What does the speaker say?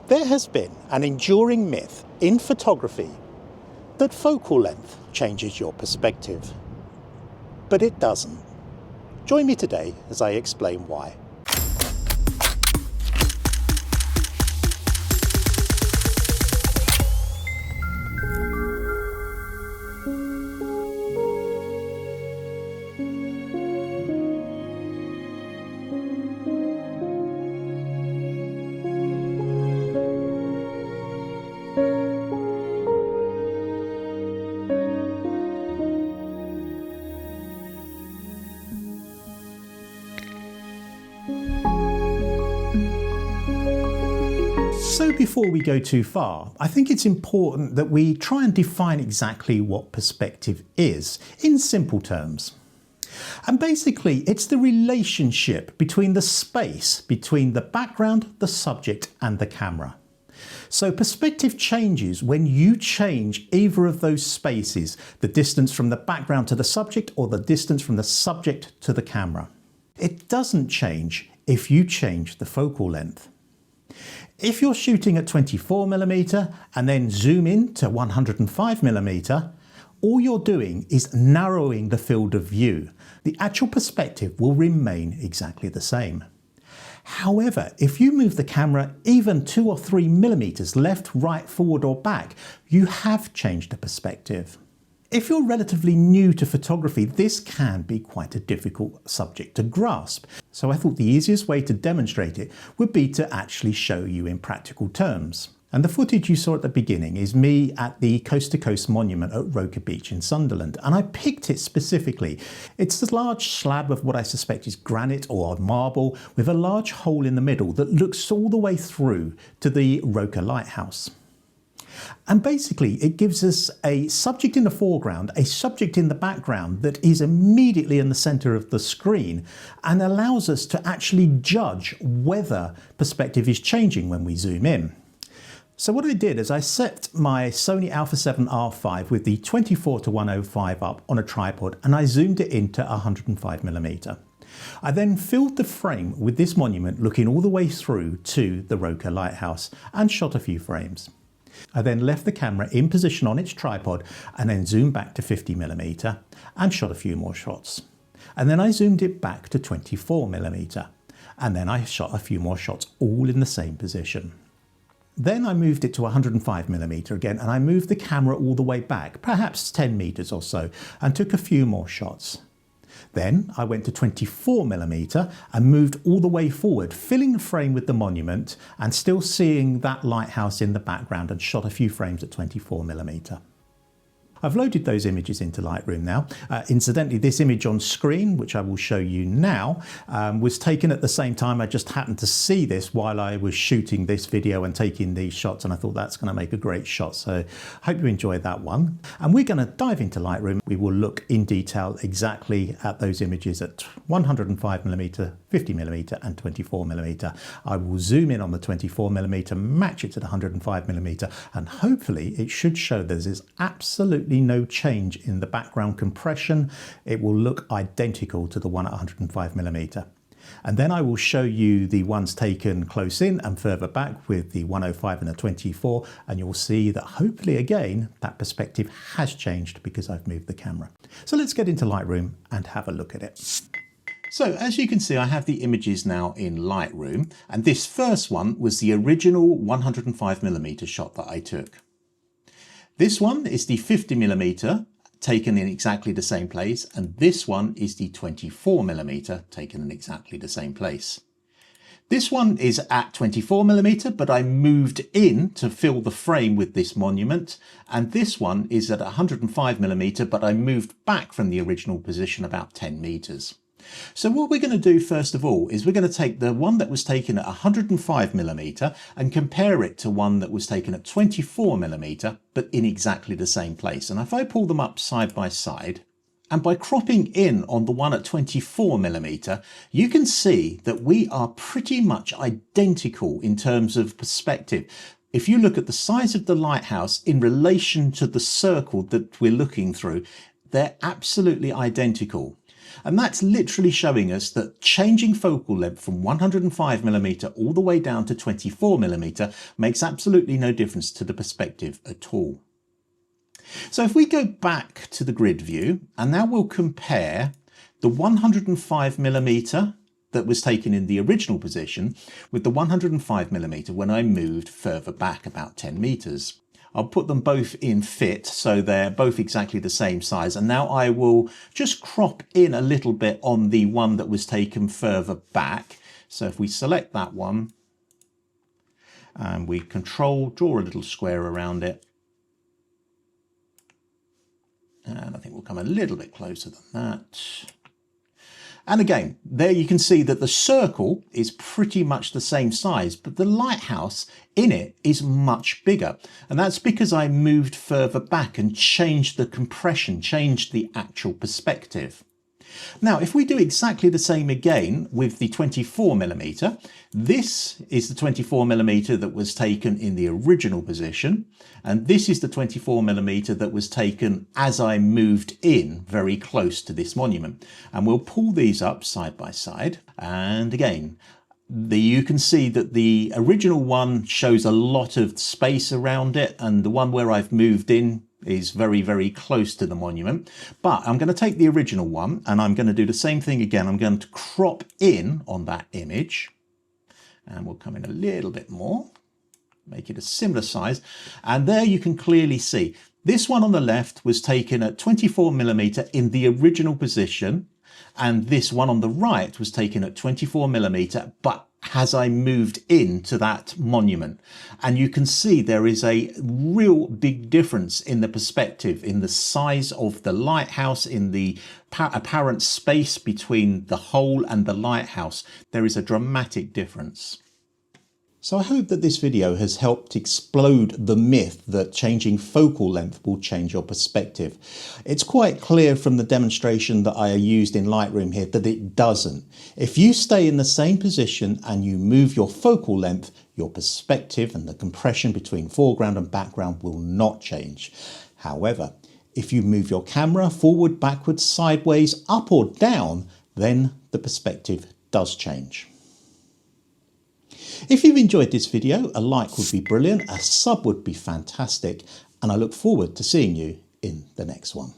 There has been an enduring myth in photography that focal length changes your perspective. But it doesn't. Join me today as I explain why. So before we go too far, I think it's important that we try and define exactly what perspective is, in simple terms. And basically, it's the relationship between the space between the background, the subject, and the camera. So perspective changes when you change either of those spaces, the distance from the background to the subject or the distance from the subject to the camera. It doesn't change if you change the focal length. If you're shooting at 24mm and then zoom in to 105mm, all you're doing is narrowing the field of view. The actual perspective will remain exactly the same. However, if you move the camera even 2 or 3mm left, right, forward or back, you have changed the perspective. If you're relatively new to photography, this can be quite a difficult subject to grasp. So I thought the easiest way to demonstrate it would be to actually show you in practical terms. And the footage you saw at the beginning is me at the Coast to Coast monument at Roka Beach in Sunderland. And I picked it specifically. It's a large slab of what I suspect is granite or marble with a large hole in the middle that looks all the way through to the Roka lighthouse. And basically it gives us a subject in the foreground, a subject in the background that is immediately in the center of the screen and allows us to actually judge whether perspective is changing when we zoom in. So what I did is I set my Sony Alpha 7 R5 with the 24-105 up on a tripod and I zoomed it into 105mm. I then filled the frame with this monument looking all the way through to the Roka lighthouse and shot a few frames. I then left the camera in position on its tripod and then zoomed back to 50mm and shot a few more shots. And then I zoomed it back to 24mm and then I shot a few more shots all in the same position. Then I moved it to 105mm again and I moved the camera all the way back, perhaps 10 meters or so, and took a few more shots. Then I went to 24mm and moved all the way forward, filling the frame with the monument and still seeing that lighthouse in the background, and shot a few frames at 24mm. I've loaded those images into Lightroom now. Incidentally, this image on screen, which I will show you now, was taken at the same time. I just happened to see this while I was shooting this video and taking these shots, and I thought that's going to make a great shot. So I hope you enjoyed that one. And we're going to dive into Lightroom. We will look in detail exactly at those images at 105mm, 50mm and 24mm. I will zoom in on the 24mm, match it to the 105mm, and hopefully it should show there's absolutely no change in the background compression. It will look identical to the one at 105mm. And then I will show you the ones taken close in and further back with the 105 and the 24, and you'll see that hopefully again that perspective has changed because I've moved the camera. So let's get into Lightroom and have a look at it. So as you can see, I have the images now in Lightroom, and this first one was the original 105mm shot that I took. This one is the 50mm taken in exactly the same place, and this one is the 24mm taken in exactly the same place. This one is at 24mm, but I moved in to fill the frame with this monument, and this one is at 105mm, but I moved back from the original position about 10 meters. So what we're going to do first of all is we're going to take the one that was taken at 105mm and compare it to one that was taken at 24mm, but in exactly the same place. And if I pull them up side by side, and by cropping in on the one at 24mm, you can see that we are pretty much identical in terms of perspective. If you look at the size of the lighthouse in relation to the circle that we're looking through, they're absolutely identical. And that's literally showing us that changing focal length from 105mm all the way down to 24mm makes absolutely no difference to the perspective at all. So if we go back to the grid view, and now we'll compare the 105mm that was taken in the original position with the 105mm when I moved further back about 10 meters. I'll put them both in fit so they're both exactly the same size, and now I will just crop in a little bit on the one that was taken further back. So if we select that one and we draw a little square around it, and I think we'll come a little bit closer than that. And again, there you can see that the circle is pretty much the same size, but the lighthouse in it is much bigger. And that's because I moved further back and changed the compression, changed the actual perspective. Now, if we do exactly the same again with the 24mm, this is the 24mm that was taken in the original position, and this is the 24mm that was taken as I moved in very close to this monument. And we'll pull these up side by side, and again, you can see that the original one shows a lot of space around it, and the one where I've moved in is very, very close to the monument. But I'm going to take the original one and I'm going to do the same thing again. I'm going to crop in on that image, and we'll come in a little bit more, make it a similar size. And there you can clearly see this one on the left was taken at 24mm in the original position, and this one on the right was taken at 24mm, but as I moved into that monument. And you can see there is a real big difference in the perspective, in the size of the lighthouse, in the apparent space between the hole and the lighthouse. There is a dramatic difference. So I hope that this video has helped explode the myth that changing focal length will change your perspective. It's quite clear from the demonstration that I used in Lightroom here that it doesn't. If you stay in the same position and you move your focal length, your perspective and the compression between foreground and background will not change. However, if you move your camera forward, backwards, sideways, up or down, then the perspective does change. If you've enjoyed this video, a like would be brilliant, a sub would be fantastic, and I look forward to seeing you in the next one.